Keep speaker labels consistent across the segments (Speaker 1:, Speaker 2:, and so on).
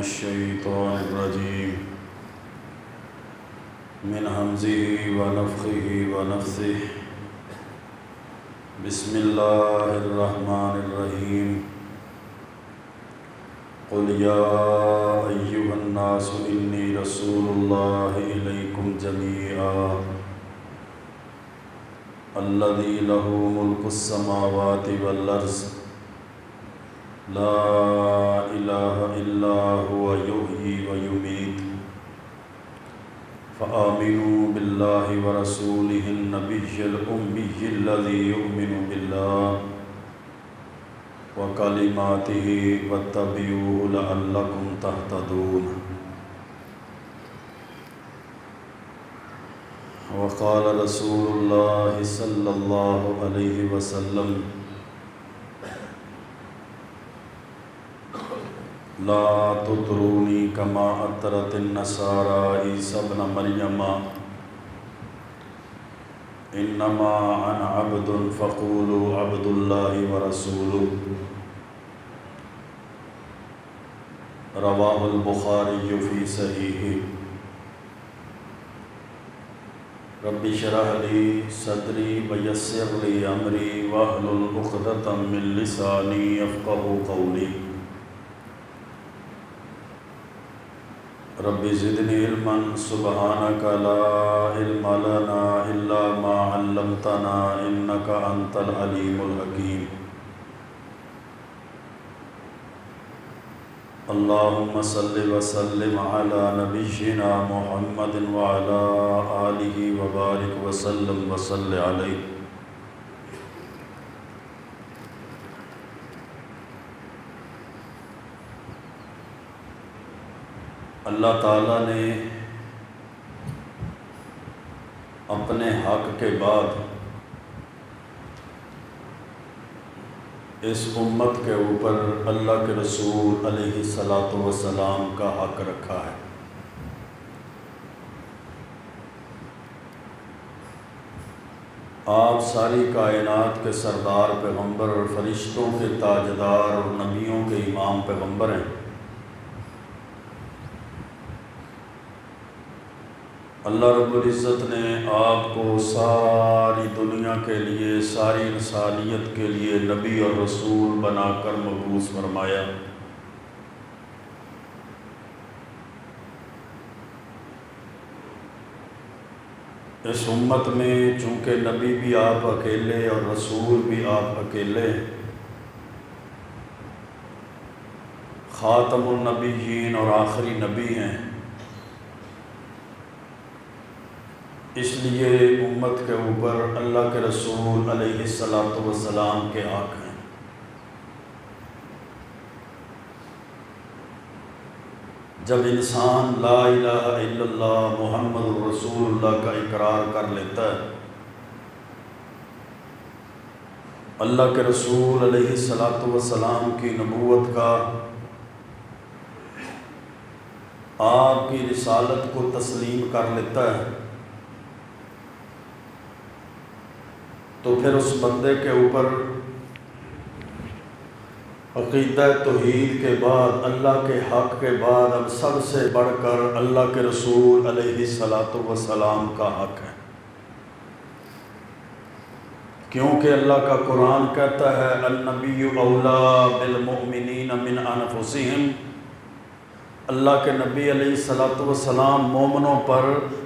Speaker 1: الشيطان الرجيم من همزه ونفخه ونفثه بسم الله الرحمن الرحيم قل يا أيها الناس إني رسول الله إليكم جميعا الذي له ملك السماوات والأرض لا إله إلا هو يحيي ويميت فآمنوا بالله ورسوله النبي الأمي الذي يؤمن بالله وكلماته واتبعوه لعلكم تهتدون وقال رسول الله صلى الله عليه وسلم لا تطروني كما أطرت النصارى عيسى ابن مريم إنما أنا عبد فقولوا عبد الله ورسوله رواه البخاري في صحيحه رب اشرح لي صدري ويسر لي أمري واحلل عقدة من لساني يفقهوا قولي رب زدني علما سبحانك لا علم لنا إلا ما علمتنا إنك أنت العليم الحكيم اللهم صل وسلم على نبينا محمد وعلى آله وبارك وسلم وصل عليه اللہ تعالیٰ نے اپنے حق کے بعد اس امت کے اوپر اللہ کے رسول علیہ الصلاۃ والسلام کا حق رکھا ہے۔ آپ ساری کائنات کے سردار پیغمبر اور فرشتوں کے تاجدار اور نبیوں کے امام پیغمبر ہیں۔ اللہ رب العزت نے آپ کو ساری دنیا کے لیے، ساری انسانیت کے لیے نبی اور رسول بنا کر مبعوث فرمایا۔ اس امت میں چونکہ نبی بھی آپ اکیلے اور رسول بھی آپ اکیلے، خاتم النبیین اور آخری نبی ہیں، اس لیے امت کے اوپر اللہ کے رسول علیہ الصلاۃ والسلام کے حق ہیں۔ جب انسان لا الہ الا اللہ محمد رسول اللہ کا اقرار کر لیتا ہے، اللہ کے رسول علیہ الصلاۃ والسلام کی نبوت کا، آپ کی رسالت کو تسلیم کر لیتا ہے، تو پھر اس بندے کے اوپر عقیدہ توحید کے بعد، اللہ کے حق کے بعد اب سب سے بڑھ کر اللہ کے رسول علیہ الصلاۃ والسلام کا حق ہے، کیونکہ اللہ کا قرآن کہتا ہے النبی اولیٰ بالمؤمنین من انفسہم، اللہ کے نبی علیہ الصلاۃ والسلام مومنوں پر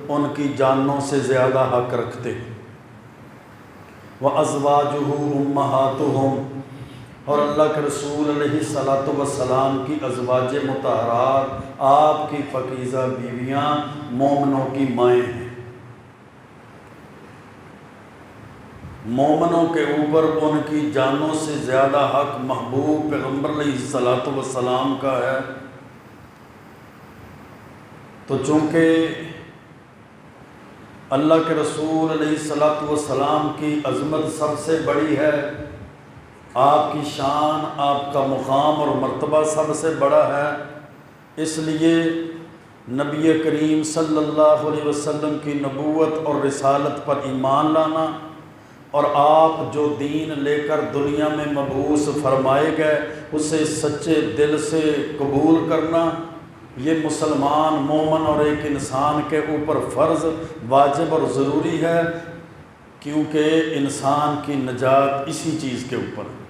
Speaker 1: ان کی جانوں سے زیادہ حق رکھتے، وَأَزْوَاجُهُ أُمَّهَاتُهُمْ، اور اللہ کے رسول علیہ الصلاۃ والسلام کی ازواج مطہرات، آپ کی پاکیزہ بیویاں مومنوں کی مائیں ہیں۔ مومنوں کے اوپر ان کی جانوں سے زیادہ حق محبوب پیغمبر علیہ الصلاۃ والسلام کا ہے، تو چونکہ اللہ کے رسول علیہ الصلاۃ والسلام کی عظمت سب سے بڑی ہے، آپ کی شان، آپ کا مقام اور مرتبہ سب سے بڑا ہے، اس لیے نبی کریم صلی اللہ علیہ وسلم کی نبوت اور رسالت پر ایمان لانا اور آپ جو دین لے کر دنیا میں مبعوث فرمائے گئے اسے سچے دل سے قبول کرنا یہ مسلمان مومن اور ایک انسان کے اوپر فرض، واجب اور ضروری ہے، کیونکہ انسان کی نجات اسی چیز کے اوپر ہے۔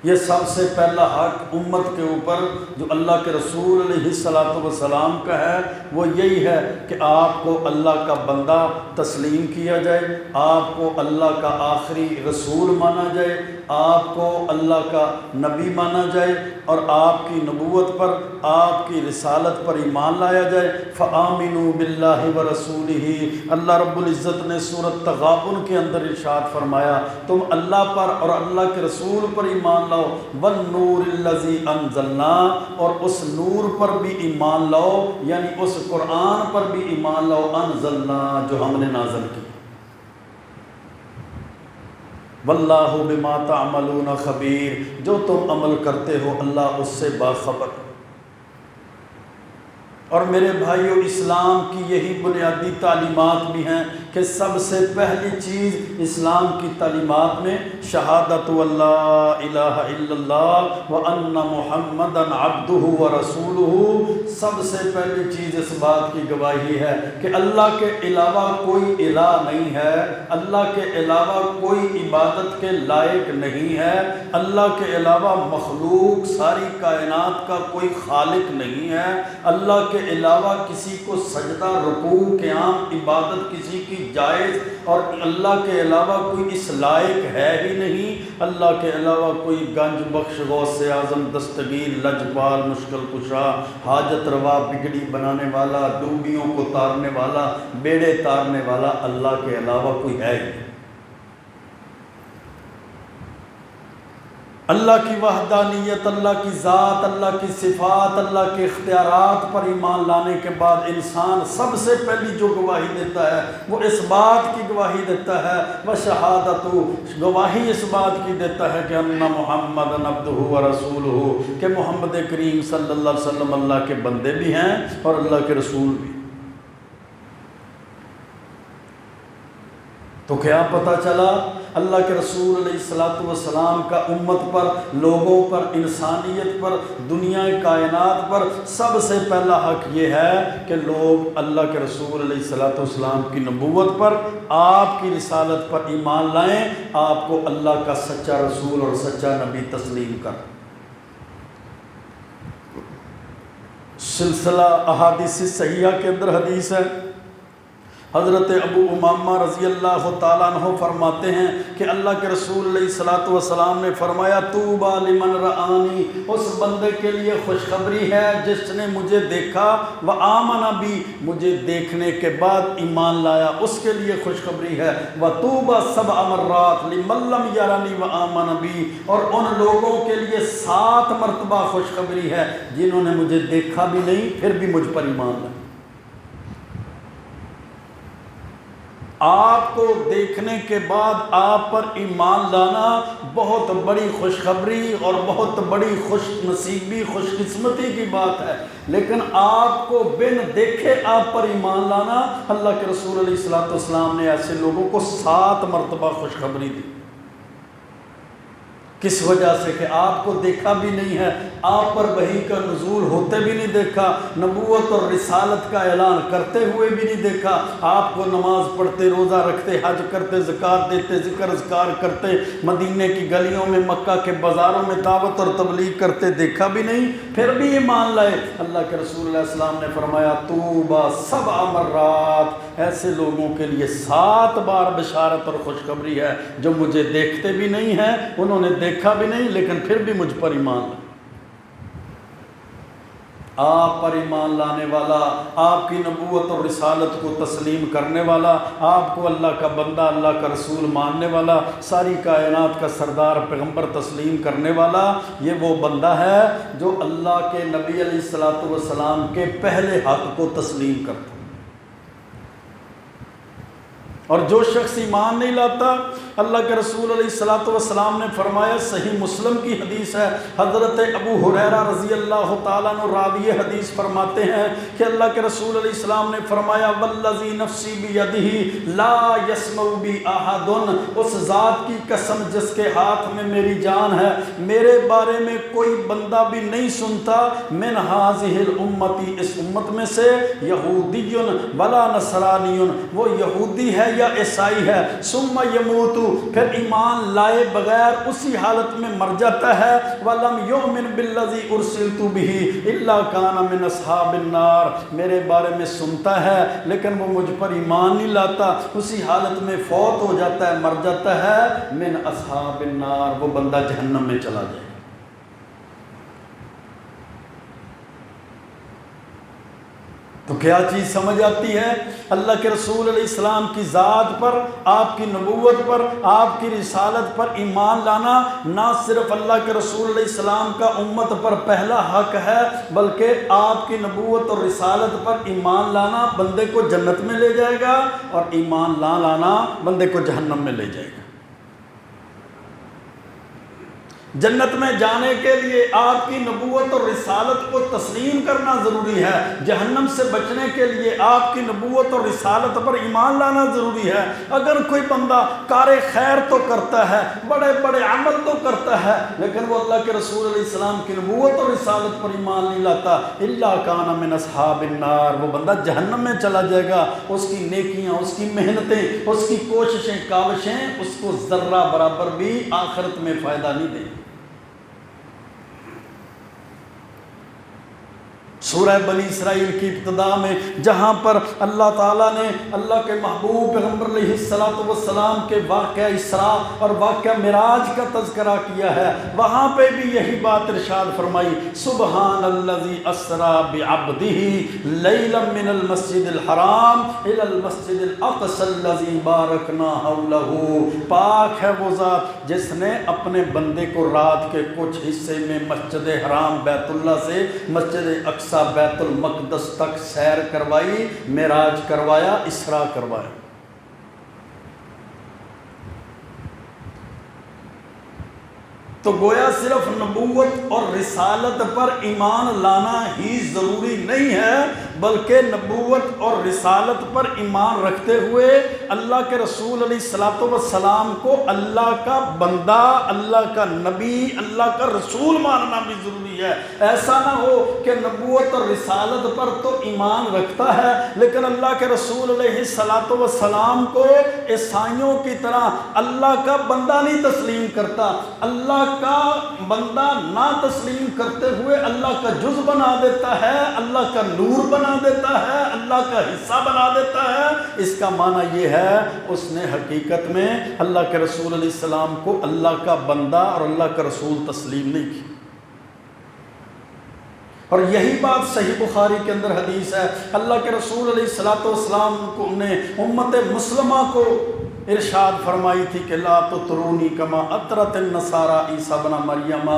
Speaker 1: یہ سب سے پہلا حق امت کے اوپر جو اللہ کے رسول علیہ الصلوۃ والسلام کا ہے وہ یہی ہے کہ آپ کو اللہ کا بندہ تسلیم کیا جائے، آپ کو اللہ کا آخری رسول مانا جائے، آپ کو اللہ کا نبی مانا جائے، اور آپ کی نبوت پر، آپ کی رسالت پر ایمان لایا جائے۔ فآمنوا باللہ ورسولہ، اللہ رب العزت نے سورۃ تغابن کے اندر ارشاد فرمایا تم اللہ پر اور اللہ کے رسول پر ایمان لاؤ، والنور الذی انزلنا، اور اس نور پر بھی ایمان لاؤ، یعنی اس قرآن پر بھی ایمان لاؤ، انزلنا جو ہم نے نازل کی، واللہ بما تعملون خبیر، جو تم عمل کرتے ہو اللہ اس سے باخبر۔ اور میرے بھائیو، اسلام کی یہی بنیادی تعلیمات بھی ہیں کہ سب سے پہلی چیز اسلام کی تعلیمات میں شہادت اللہ الہ الا اللہ وان محمدا عبدہ ورسولہ، سب سے پہلی چیز اس بات کی گواہی ہے کہ اللہ کے علاوہ کوئی الہ نہیں ہے، اللہ کے علاوہ کوئی عبادت کے لائق نہیں ہے، اللہ کے علاوہ مخلوق ساری کائنات کا کوئی خالق نہیں ہے، اللہ کے علاوہ کسی کو سجدہ، رکوع، قیام، عبادت کسی کی جائز، اور اللہ کے علاوہ کوئی اس لائق ہے ہی نہیں، اللہ کے علاوہ کوئی گنج بخش، غوث اعظم، دستگیر، لجپال، مشکل کشا، حاجت روا، بگڑی بنانے والا، ڈوبیوں کو تارنے والا، بیڑے تارنے والا اللہ کے علاوہ کوئی ہے ہی نہیں۔ اللہ کی وحدانیت، اللہ کی ذات، اللہ کی صفات، اللہ کے اختیارات پر ایمان لانے کے بعد انسان سب سے پہلی جو گواہی دیتا ہے وہ اس بات کی گواہی دیتا ہے، وشہادت، گواہی اس بات کی دیتا ہے کہ ان محمد عبدہ ورسولہ، کہ محمد کریم صلی اللہ علیہ وسلم اللہ کے بندے بھی ہیں اور اللہ کے رسول بھی۔ تو کیا پتہ چلا؟ اللہ کے رسول علیہ الصلوۃ والسلام کا امت پر، لوگوں پر، انسانیت پر، دنیا کائنات پر سب سے پہلا حق یہ ہے کہ لوگ اللہ کے رسول علیہ الصلوۃ والسلام کی نبوت پر، آپ کی رسالت پر ایمان لائیں، آپ کو اللہ کا سچا رسول اور سچا نبی تسلیم کر۔ سلسلہ احادیث صحیحہ کے اندر حدیث ہے، حضرت ابو امامہ رضی اللہ تعالیٰ عنہ فرماتے ہیں کہ اللہ کے رسول علیہ الصلوۃ والسلام نے فرمایا طوبیٰ لمن رآنی، اس بندے کے لیے خوشخبری ہے جس نے مجھے دیکھا، وآمن بی، مجھے دیکھنے کے بعد ایمان لایا، اس کے لیے خوشخبری ہے، وطوبیٰ سبع مرات لمن لم یرنی وآمن بی، اور ان لوگوں کے لیے 7 مرتبہ خوشخبری ہے جنہوں نے مجھے دیکھا بھی نہیں پھر بھی مجھ پر ایمان لایا۔ آپ کو دیکھنے کے بعد آپ پر ایمان لانا بہت بڑی خوشخبری اور بہت بڑی خوش نصیبی، خوش قسمتی کی بات ہے، لیکن آپ کو بن دیکھے آپ پر ایمان لانا، اللہ کے رسول علیہ الصلوۃ والسلام نے ایسے لوگوں کو 7 مرتبہ خوشخبری دی۔ کس وجہ سے؟ کہ آپ کو دیکھا بھی نہیں ہے، آپ پر وحی کا نزول ہوتے بھی نہیں دیکھا، نبوت اور رسالت کا اعلان کرتے ہوئے بھی نہیں دیکھا، آپ کو نماز پڑھتے، روزہ رکھتے، حج کرتے، زکوٰۃ دیتے، ذکر اذکار کرتے، مدینے کی گلیوں میں، مکہ کے بازاروں میں دعوت اور تبلیغ کرتے دیکھا بھی نہیں، پھر بھی ایمان لائے۔ اللہ کے رسول علیہ السلام نے فرمایا طوبیٰ سبع مرات، ایسے لوگوں کے لیے 7 بار بشارت اور خوشخبری ہے جو مجھے دیکھتے بھی نہیں ہیں، انہوں نے دیکھا بھی نہیں لیکن پھر بھی مجھ پر ایمان لائے۔ آپ پر ایمان لانے والا، آپ کی نبوت اور رسالت کو تسلیم کرنے والا، آپ کو اللہ کا بندہ، اللہ کا رسول ماننے والا، ساری کائنات کا سردار پیغمبر تسلیم کرنے والا، یہ وہ بندہ ہے جو اللہ کے نبی علیہ الصلوۃ والسلام کے پہلے حق کو تسلیم کرتا۔ اور جو شخص ایمان نہیں لاتا، اللہ کے رسول علیہ الصلوۃ والسلام نے فرمایا، صحیح مسلم کی حدیث ہے، حضرت ابو ہریرہ رضی اللہ تعالیٰ عنہ راوی حدیث فرماتے ہیں کہ اللہ کے رسول علیہ السلام نے فرمایا، والذی نفسی بیدہ لا یسمع بی احد، اس ذات کی قسم جس کے ہاتھ میں میری جان ہے، میرے بارے میں کوئی بندہ بھی نہیں سنتا، من ہذہ الامتی، اس امت میں سے، یہودی ولا نصرانی، وہ یہودی ہے یا عیسائی ہے، ثم یموت، پھر ایمان لائے بغیر اسی حالت میں مر جاتا ہے، وَلَمْ يُؤْمِنْ بِالَّذِي أُرْسِلْتُ بِهِ إِلَّا كَانَ مِنْ أَصْحَابِ النَّارِ، میرے بارے میں سنتا ہے لیکن وہ مجھ پر ایمان نہیں لاتا، اسی حالت میں فوت ہو جاتا ہے، مر جاتا ہے، من اصحاب النار، وہ بندہ جہنم میں چلا جائے۔ تو کیا چیز سمجھ آتی ہے؟ اللہ کے رسول علیہ السلام کی ذات پر، آپ کی نبوت پر، آپ کی رسالت پر ایمان لانا نہ صرف اللہ کے رسول علیہ السلام کا امت پر پہلا حق ہے، بلکہ آپ کی نبوت اور رسالت پر ایمان لانا بندے کو جنت میں لے جائے گا، اور ایمان نہ لانا بندے کو جہنم میں لے جائے گا۔ جنت میں جانے کے لیے آپ کی نبوت اور رسالت کو تسلیم کرنا ضروری ہے، جہنم سے بچنے کے لیے آپ کی نبوت اور رسالت پر ایمان لانا ضروری ہے۔ اگر کوئی بندہ کار خیر تو کرتا ہے، بڑے بڑے عمل تو کرتا ہے، لیکن وہ اللہ کے رسول علیہ السلام کی نبوت اور رسالت پر ایمان نہیں لاتا، الا کان من اصحاب النار، وہ بندہ جہنم میں چلا جائے گا۔ اس کی نیکیاں، اس کی محنتیں، اس کی کوششیں، کاوشیں اس کو ذرہ برابر بھی آخرت میں فائدہ نہیں دیں۔ سورہ بنی اسرائیل کی ابتدا میں جہاں پر اللہ تعالیٰ نے اللہ کے محبوب پیغمبر علیہ السلام کے واقعہ اسراء اور واقعہ معراج کا تذکرہ کیا ہے، وہاں پہ بھی یہی بات ارشاد فرمائی، سبحان الذی اسریٰ بعبدہ لیلا من المسجد الحرام الی المسجد الاقصی الذی بارکنا حولہ، پاک ہے وہ ذات جس نے اپنے بندے کو رات کے کچھ حصے میں مسجد حرام بیت اللہ سے مسجد اقصی بیت المقدس تک سیر کروائی، معراج کروایا، اسراء کروایا۔ تو گویا صرف نبوت اور رسالت پر ایمان لانا ہی ضروری نہیں ہے، بلکہ نبوت اور رسالت پر ایمان رکھتے ہوئے اللہ کے رسول علیہ السلام کو اللہ کا بندہ، اللہ کا نبی، اللہ کا رسول ماننا بھی ضروری ہے۔ ایسا نہ ہو کہ نبوت اور رسالت پر تو ایمان رکھتا ہے لیکن اللہ کے رسول علیہ السلام کو عیسائیوں کی طرح اللہ کا بندہ نہیں تسلیم کرتا، اللہ کا بندہ نہ تسلیم کرتے ہوئے اللہ کا جز بنا دیتا ہے، اللہ کا نور بنا دیتا ہے، اللہ کا حصہ بنا دیتا ہے۔ اس کا معنی یہ ہے اس نے حقیقت میں اللہ کے رسول علیہ السلام کو اللہ کا بندہ اور اللہ کا رسول تسلیم نہیں کی۔ اور یہی بات صحیح بخاری کے اندر حدیث ہے، اللہ کے رسول علیہ السلام کو نے امت مسلمہ کو ارشاد فرمائی تھی کہ لا تطرونی کما اطرت النصارى عیسیٰ ابن مریم،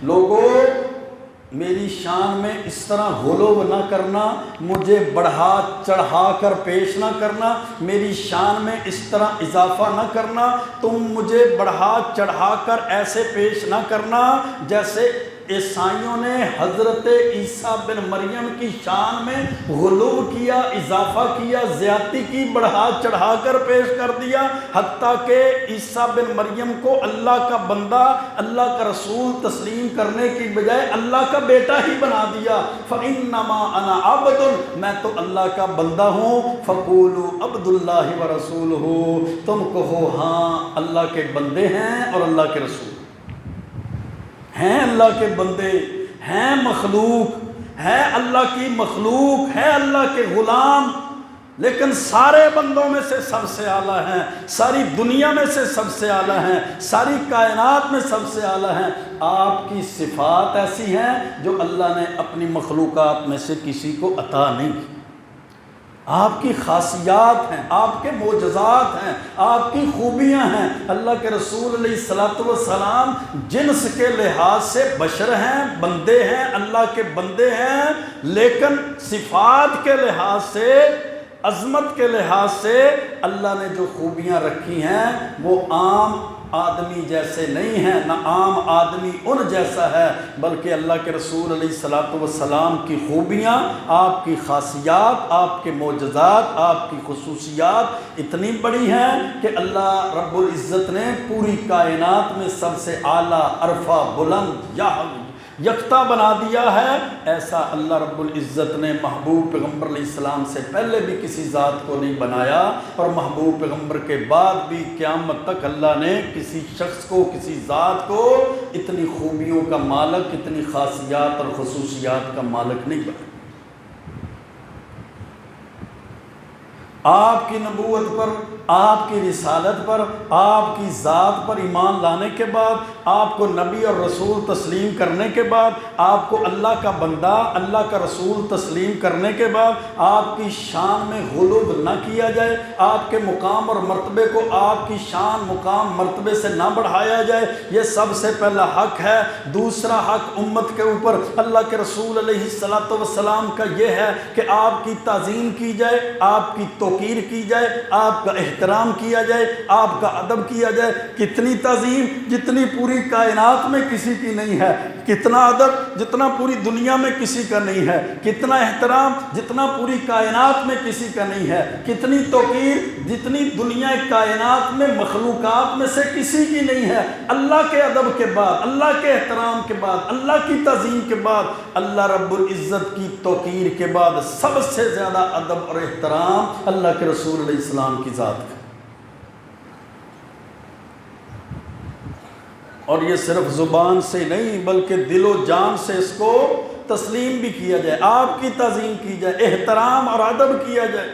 Speaker 1: لوگو میری شان میں اس طرح غلو نہ کرنا، مجھے بڑھا چڑھا کر پیش نہ کرنا، میری شان میں اس طرح اضافہ نہ کرنا، تم مجھے بڑھا چڑھا کر ایسے پیش نہ کرنا جیسے عیسائیوں نے حضرت عیسیٰ بن مریم کی شان میں غلو کیا، اضافہ کیا، زیادتی کی، بڑھا چڑھا کر پیش کر دیا، حتیٰ کہ عیسیٰ بن مریم کو اللہ کا بندہ، اللہ کا رسول تسلیم کرنے کی بجائے اللہ کا بیٹا ہی بنا دیا۔ فَإِنَّمَا أَنَا عَبْدٌ، میں تو اللہ کا بندہ ہوں، فَقُولُوا عَبْدُ اللَّهِ وَرَسُولُهُ، تم کہو ہاں اللہ کے بندے ہیں اور اللہ کے رسول ہیں، اللہ کے بندے ہیں، مخلوق ہے، اللہ کی مخلوق ہے، اللہ کے غلام، لیکن سارے بندوں میں سے سب سے اعلیٰ ہیں، ساری دنیا میں سے سب سے اعلیٰ ہیں، ساری کائنات میں سب سے اعلیٰ ہیں۔ آپ کی صفات ایسی ہیں جو اللہ نے اپنی مخلوقات میں سے کسی کو عطا نہیں کی، آپ کی خاصیات ہیں، آپ کے معجزات ہیں، آپ کی خوبیاں ہیں۔ اللہ کے رسول علیہ السلام جنس کے لحاظ سے بشر ہیں، بندے ہیں، اللہ کے بندے ہیں، لیکن صفات کے لحاظ سے عظمت کے لحاظ سے اللہ نے جو خوبیاں رکھی ہیں وہ عام آدمی جیسے نہیں ہیں، نہ عام آدمی ان جیسا ہے، بلکہ اللہ کے رسول علیہ الصلاۃ والسلام کی خوبیاں، آپ کی خاصیات، آپ کے معجزات، آپ کی خصوصیات اتنی بڑی ہیں کہ اللہ رب العزت نے پوری کائنات میں سب سے اعلیٰ، عرفہ، بلند، یکتا بنا دیا ہے۔ ایسا اللہ رب العزت نے محبوب پیغمبر علیہ السلام سے پہلے بھی کسی ذات کو نہیں بنایا، اور محبوب پیغمبر کے بعد بھی قیامت تک اللہ نے کسی شخص کو، کسی ذات کو اتنی خوبیوں کا مالک، اتنی خاصیات اور خصوصیات کا مالک نہیں بنایا۔ آپ کی نبوت پر، آپ کی رسالت پر، آپ کی ذات پر ایمان لانے کے بعد، آپ کو نبی اور رسول تسلیم کرنے کے بعد، آپ کو اللہ کا بندہ، اللہ کا رسول تسلیم کرنے کے بعد، آپ کی شان میں غلو نہ کیا جائے، آپ کے مقام اور مرتبے کو آپ کی شان، مقام، مرتبے سے نہ بڑھایا جائے، یہ سب سے پہلا حق ہے۔ دوسرا حق امت کے اوپر اللہ کے رسول علیہ الصلاۃ والسلام کا یہ ہے کہ آپ کی تعظیم کی جائے، آپ کی توقیر کی جائے، آپ کا احترام کیا جائے، آپ کا ادب کیا جائے۔ کتنی تعظیم جتنی پوری کائنات میں کسی کی نہیں ہے، کتنا ادب جتنا پوری دنیا میں کسی کا نہیں ہے، کتنا احترام جتنا پوری کائنات میں کسی کا نہیں ہے، کتنی توقیر جتنی دنیا کائنات میں مخلوقات میں سے کسی کی نہیں ہے۔ اللہ کے ادب کے بعد، اللہ کے احترام کے بعد، اللہ کی تعظیم کے بعد، اللہ رب العزت کی توقیر کے بعد سب سے زیادہ ادب اور احترام اللہ کے رسول علیہ السلام کی ذات کا۔ اور یہ صرف زبان سے نہیں بلکہ دل و جان سے اس کو تسلیم بھی کیا جائے، آپ کی تعظیم کی جائے، احترام اور ادب کیا جائے۔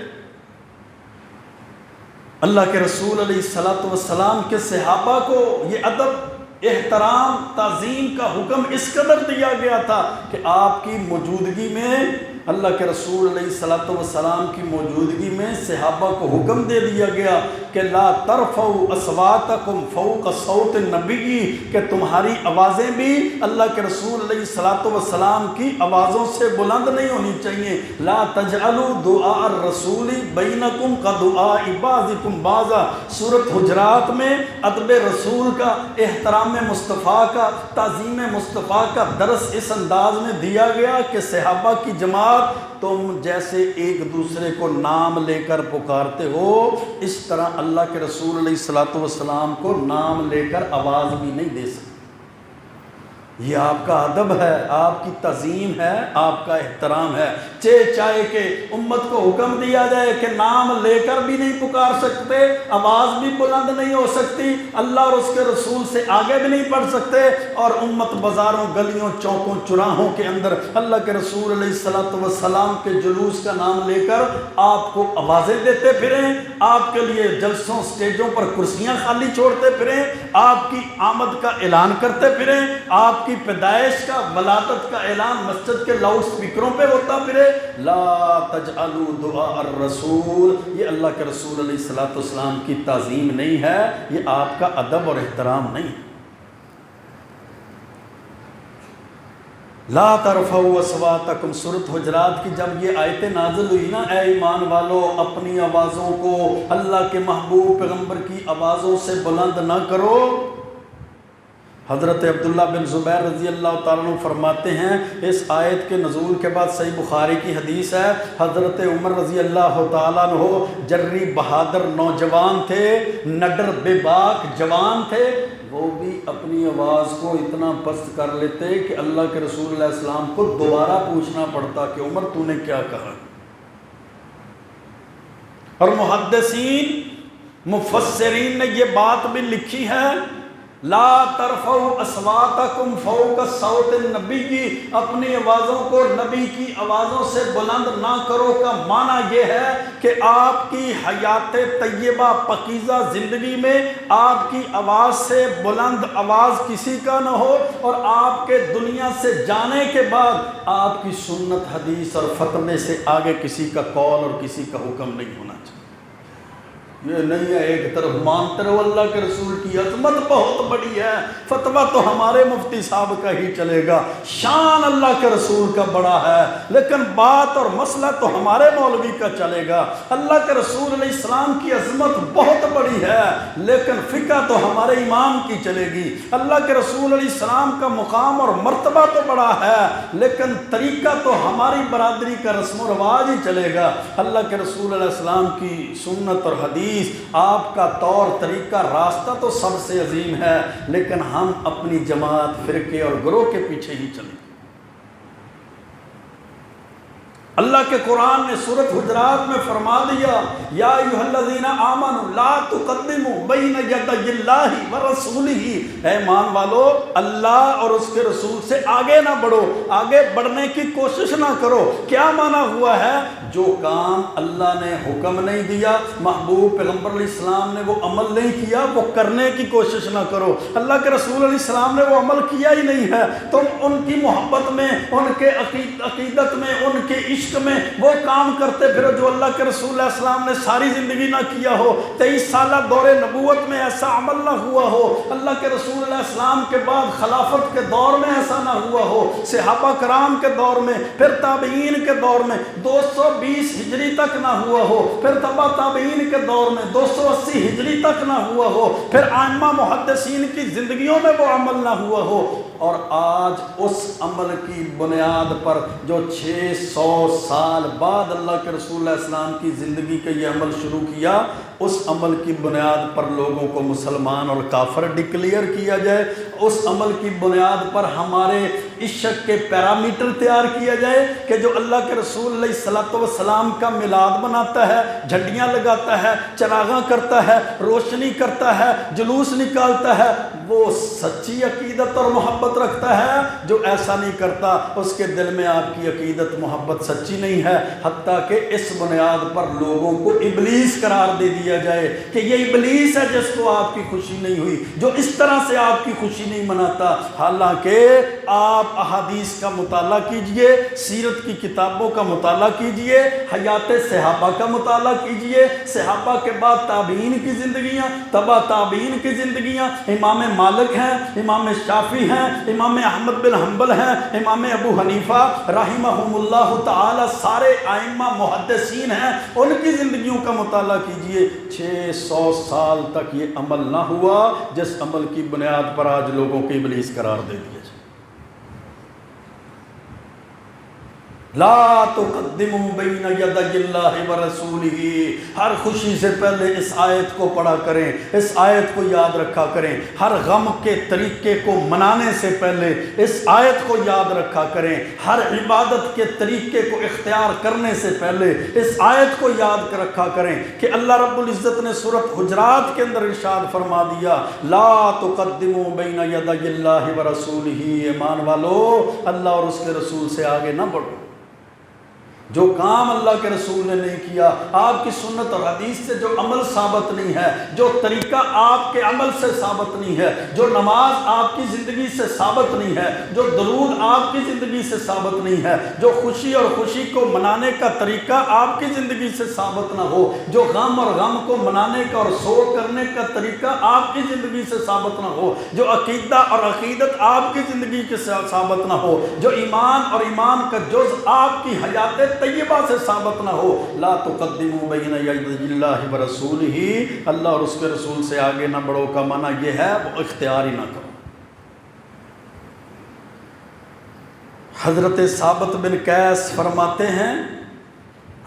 Speaker 1: اللہ کے رسول علیہ الصلاۃ والسلام کے صحابہ کو یہ ادب، احترام، تعظیم کا حکم اس قدر دیا گیا تھا کہ آپ کی موجودگی میں، اللہ کے رسول علیہ الصلاۃ والسلام کی موجودگی میں صحابہ کو حکم دے دیا گیا کہ لا ترفعوا اصواتکم فوق صوت النبی، کہ تمہاری آوازیں بھی اللہ کے رسول علیہ الصلاۃ والسلام کی آوازوں سے بلند نہیں ہونی چاہیے۔ لا تجعلوا دعاء الرسول بینکم کدعاء بعضکم بعضا، سورۃ حجرات میں ادب رسول کا، احترام مصطفیٰ کا، تعظیم مصطفیٰ کا درس اس انداز میں دیا گیا کہ صحابہ کی جماعت تم جیسے ایک دوسرے کو نام لے کر پکارتے ہو، اس طرح اللہ کے رسول علیہ الصلاۃ والسلام کو نام لے کر آواز بھی نہیں دے سکتے۔ یہ آپ کا ادب ہے، آپ کی تعظیم ہے، آپ کا احترام ہے۔ چاہے کہ امت کو حکم دیا جائے کہ نام لے کر بھی نہیں پکار سکتے، آواز بھی بلند نہیں ہو سکتی، اللہ اور اس کے رسول سے آگے بھی نہیں پڑھ سکتے، اور امت بازاروں، گلیوں، چوکوں، چراہوں کے اندر اللہ کے رسول علیہ الصلاۃ والسلام کے جلوس کا نام لے کر آپ کو آوازیں دیتے پھریں، آپ کے لیے جلسوں، سٹیجوں پر کرسیاں خالی چھوڑتے پھریں، آپ کی آمد کا اعلان کرتے پھریں، آپ کی پیدائش کا، ولادت کا اعلان مسجد کے لاؤڈ سپیکروں پہ ہوتا پھرے۔ لا تجعلوا دعاء الرسول، یہ اللہ کے رسول علیہ الصلاۃ والسلام کی تعظیم نہیں ہے، یہ آپ کا ادب اور احترام نہیں ہے۔ لا ترفعوا اصواتکم، سورۃ حجرات کی جب یہ آیتیں نازل ہوئی نا، اے ایمان والو اپنی آوازوں کو اللہ کے محبوب پیغمبر کی آوازوں سے بلند نہ کرو۔ حضرت عبداللہ بن زبیر رضی اللہ تعالیٰ عنہ فرماتے ہیں، اس آیت کے نزول کے بعد صحیح بخاری کی حدیث ہے، حضرت عمر رضی اللہ تعالیٰ عنہ جری بہادر نوجوان تھے، نڈر بے باک جوان تھے، وہ بھی اپنی آواز کو اتنا پست کر لیتے کہ اللہ کے رسول علیہ السلام کو دوبارہ پوچھنا پڑتا کہ عمر تو نے کیا کہا۔ اور محدثین، مفسرین نے یہ بات بھی لکھی ہے، لا ترفعوا اصواتکم فوق صوت النبی، اپنی آوازوں کو نبی کی آوازوں سے بلند نہ کرو کا معنی یہ ہے کہ آپ کی حیات طیبہ پاکیزہ زندگی میں آپ کی آواز سے بلند آواز کسی کا نہ ہو، اور آپ کے دنیا سے جانے کے بعد آپ کی سنت، حدیث اور فتوے سے آگے کسی کا قول اور کسی کا حکم نہیں ہونا چاہیے۔ یہ نہیں ہے ایک طرف مانتے رہو اللہ کے رسول کی عظمت بہت بڑی ہے، فتویٰ تو ہمارے مفتی صاحب کا ہی چلے گا، شان اللہ کے رسول کا بڑا ہے، لیکن بات اور مسئلہ تو ہمارے مولوی کا چلے گا۔ اللہ کے رسول علیہ السلام کی عظمت بہت بڑی ہے، لیکن فقہ تو ہمارے امام کی چلے گی۔ اللہ کے رسول علیہ السلام کا مقام اور مرتبہ تو بڑا ہے، لیکن طریقہ تو ہماری برادری کا رسم و رواج ہی چلے گا۔ اللہ کے رسول علیہ السلام کی سنت اور حدیث، آپ کا طور طریقہ راستہ تو سب سے عظیم ہے، لیکن ہم اپنی جماعت فرقے اور گروہ کے پیچھے ہی چلیں۔ اللہ کے قرآن نے سورۃ حجرات میں فرما دیا، یا ایھا الذین آمنوا لا تقدموا بین یدی اللہ ورسولہ، اے ایمان والو اللہ اور اس کے رسول سے آگے نہ بڑھو، آگے بڑھنے کی کوشش نہ کرو۔ کیا معنی ہوا ہے؟ جو کام اللہ نے حکم نہیں دیا، محبوب پیغمبر علیہ السلام نے وہ عمل نہیں کیا، وہ کرنے کی کوشش نہ کرو۔ اللہ کے رسول علیہ السلام نے وہ عمل کیا ہی نہیں ہے، تم ان کی محبت میں، ان کے عقیدت میں، ان کے عشق میں وہ کام کرتے پھرو جو اللہ کے رسول علیہ السلام نے ساری زندگی نہ کیا ہو، 23 سالہ دور نبوت میں ایسا عمل نہ ہوا ہو، اللہ کے رسول علیہ السلام کے بعد خلافت کے دور میں ایسا نہ ہوا ہو، صحابہ کرام کے دور میں، پھر تابعین کے دور میں 220 ہجری تک نہ ہوا ہو، پھر تبع تابعین کے دور میں 280 ہجری تک نہ ہوا ہو، پھر ائمہ محدثین کی زندگیوں میں وہ عمل نہ ہوا ہو، اور آج اس عمل کی بنیاد پر جو 600 سال بعد اللہ کے رسول علیہ السلام کی زندگی کا یہ عمل شروع کیا، اس عمل کی بنیاد پر لوگوں کو مسلمان اور کافر ڈکلیئر کیا جائے، اس عمل کی بنیاد پر ہمارے عشق کے پیرامیٹر تیار کیا جائے کہ جو اللہ کے رسول علیہ السلام کا میلاد مناتا ہے، جھنڈیاں لگاتا ہے، چراغاں کرتا ہے، روشنی کرتا ہے، جلوس نکالتا ہے، وہ سچی عقیدت اور محبت رکھتا ہے۔ جو ایسا نہیں کرتا اس کے دل میں آپ کی عقیدت محبت سچی نہیں ہے، حتیٰ کہ اس بنیاد پر لوگوں کو ابلیس قرار دے دیا جائے کہ یہ ابلیس ہے جس کو آپ کی خوشی نہیں ہوئی، جو اس طرح سے آپ کی خوشی نہیں مناتا۔ حالانکہ آپ احادیث کا مطالعہ کیجئے، سیرت کی کتابوں کا مطالعہ کیجئے، حیات صحابہ کا مطالعہ کیجئے، صحابہ کے بعد تابعین کی زندگیاں، تبع تابعین کی زندگیاں، امام مالک ہیں، امام شافعی ہیں، امام احمد بن حنبل ہیں، امام ابو حنیفہ رحمہم اللہ تعالی، سارے ائمہ محدثین ہیں، ان کی زندگیوں کا مطالعہ کیجئے۔ 600 سال تک یہ عمل نہ ہوا جس عمل کی بنیاد پر آج لوگوں کو ابلیس قرار دے دیا جائے۔ لا تقدموا بین یدی اللہ ورسولہ، ہر خوشی سے پہلے اس آیت کو پڑھا کریں، اس آیت کو یاد رکھا کریں، ہر غم کے طریقے کو منانے سے پہلے اس آیت کو یاد رکھا کریں، ہر عبادت کے طریقے کو اختیار کرنے سے پہلے اس آیت کو یاد رکھا کریں کہ اللہ رب العزت نے سورۃ حجرات کے اندر ارشاد فرما دیا، لا تقدموا بین یدی اللہ ورسولہ، ایمان والو اللہ اور اس کے رسول سے آگے نہ بڑھو۔ جو کام اللہ کے رسول نے نہیں کیا، آپ کی سنت اور حدیث سے جو عمل ثابت نہیں ہے، جو طریقہ آپ کے عمل سے ثابت نہیں ہے، جو نماز آپ کی زندگی سے ثابت نہیں ہے، جو درود آپ کی زندگی سے ثابت نہیں ہے، جو خوشی اور خوشی کو منانے کا طریقہ آپ کی زندگی سے ثابت نہ ہو، جو غم اور غم کو منانے کا اور سور کرنے کا طریقہ آپ کی زندگی سے ثابت نہ ہو، جو عقیدہ اور عقیدت آپ کی زندگی کے ثابت نہ ہو، جو ایمان اور ایمان کا جز آپ کی حیات طیبہ سے ثابت نہ ہو، لا تقدموا بین یدی اللہ ورسولہ، اللہ اور اس کے رسول سے آگے نہ بڑھو کا معنی یہ ہے وہ اختیار ہی نہ کرو۔ حضرت ثابت بن قیس فرماتے ہیں،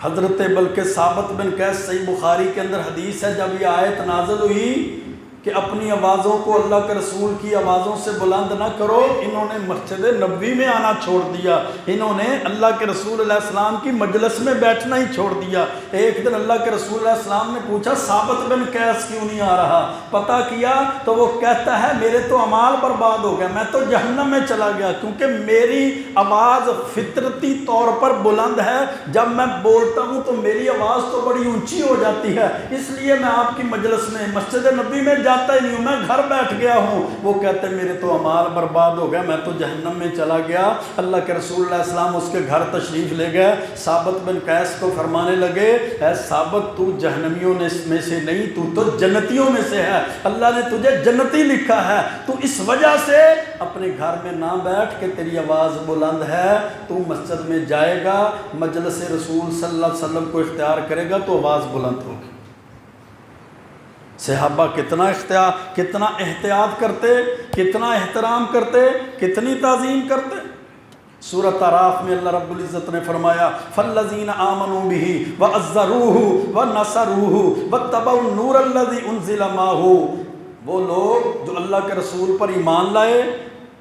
Speaker 1: بلکہ ثابت بن قیس، صحیح بخاری کے اندر حدیث ہے، جب یہ آیت نازل ہوئی کہ اپنی آوازوں کو اللہ کے رسول کی آوازوں سے بلند نہ کرو، انہوں نے مسجد نبوی میں آنا چھوڑ دیا، انہوں نے اللہ کے رسول علیہ السلام کی مجلس میں بیٹھنا ہی چھوڑ دیا۔ ایک دن اللہ کے رسول علیہ السلام نے پوچھا ثابت بن قیس کیوں نہیں آ رہا؟ پتہ کیا تو وہ کہتا ہے میرے تو اعمال برباد ہو گیا، میں تو جہنم میں چلا گیا، کیونکہ میری آواز فطرتی طور پر بلند ہے، جب میں بولتا ہوں تو میری آواز تو بڑی اونچی ہو جاتی ہے، اس لیے میں آپ کی مجلس میں مسجد نبوی میں جا جاتا ہی نہیں ہوں، میں گھر بیٹھ گیا ہوں۔ وہ کہتے میرے تو اعمال برباد ہو گئے، میں تو جہنم میں چلا گیا۔ اللہ کے رسول علیہ السلام اس کے گھر تشریف لے گئے، ثابت بن قیس کو فرمانے لگے اے ثابت تو جہنمیوں میں سے نہیں، تو جنتیوں میں سے ہے، اللہ نے تجھے جنتی لکھا ہے، تو اس وجہ سے اپنے گھر میں نہ بیٹھ کے تیری آواز بلند ہے، تو مسجد میں جائے گا، مجلس رسول صلی اللہ علیہ وسلم کو اختیار کرے گا تو آواز بلند ہوگی۔ صحابہ کتنا احتیاط کرتے، کتنا احترام کرتے، کتنی تعظیم کرتے۔ سورۃ اعراف میں اللہ رب العزت نے فرمایا فالذین آمنوا بہ وعزروہ ونصروہ واتبعوا النور الذی انزل معہ، وہ لوگ جو اللہ کے رسول پر ایمان لائے،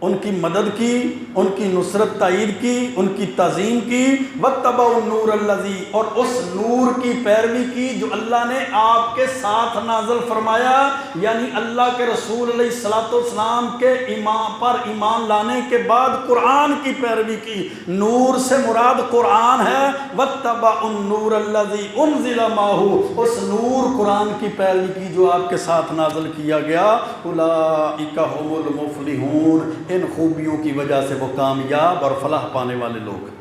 Speaker 1: ان کی مدد کی، ان کی نصرت تائید کی، ان کی تعظیم کی، واتبعوا النور الذی، اور اس نور کی پیروی کی جو اللہ نے آپ کے ساتھ نازل فرمایا، یعنی اللہ کے رسول علیہ الصلوۃ والسلام کے پر ایمان لانے کے بعد قرآن کی پیروی کی۔ نور سے مراد قرآن ہے، واتبعوا النور الذی انزل معہ، اس نور قرآن کی پیروی کی جو آپ کے ساتھ نازل کیا گیا۔ اولئک هم المفلحون، ان خوبیوں کی وجہ سے وہ کامیاب اور فلاح پانے والے لوگ۔